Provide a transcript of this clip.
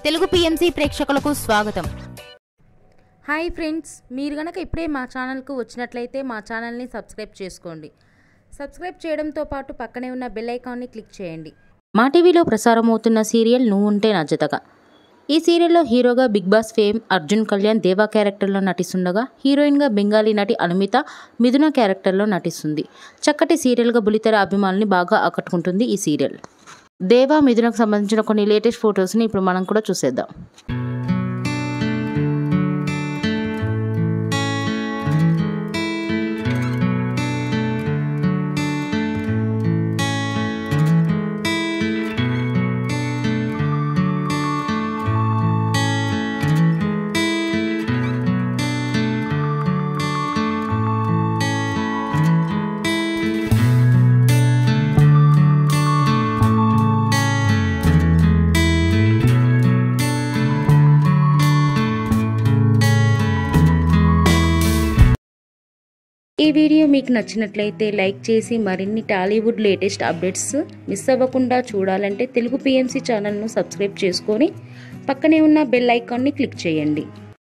Telugu PMC ప్రేక్షకులకు స్వాగతం. Hi friends, మీరు గనక ఇప్పుడే మా ఛానల్కు వచ్చినట్లయితే మా ఛానల్ని సబ్స్క్రైబ్ చేసుకోండి. సబ్స్క్రైబ్ చేయడంతో పాటు పక్కనే ఉన్న బెల్ ఐకాన్ని క్లిక్ చేయండి. మా టీవీలో ప్రసారమవుతున్న సీరియల్ నువ్వుంటే నా జతగా. ఈ సీరియల్లో హీరోగా Bigg Boss fame Arjun Kalyan Deva క్యారెక్టర్లో నటిస్తుండగా, హీరోయిన్గా బెంగాలీ నటి అనుమిత మిథున క్యారెక్టర్లో నటిస్తుంది. చక్కటి సీరియల్గా బులితెర అభిమానుల్ని బాగా ఆకట్టుకుంటుంది ఈ సీరియల్. దేవా మిథునకు సంబంధించిన కొన్ని లేటెస్ట్ ఫొటోస్ని ఇప్పుడు మనం కూడా చూసేద్దాం. ఈ వీడియో మీకు నచ్చినట్లయితే లైక్ చేసి మరిన్ని టాలీవుడ్ లేటెస్ట్ అప్డేట్స్ మిస్ అవ్వకుండా చూడాలంటే తెలుగు పిఎంసి ఛానల్ను సబ్స్క్రైబ్ చేసుకొని పక్కనే ఉన్న బెల్ ఐకాన్ని క్లిక్ చేయండి.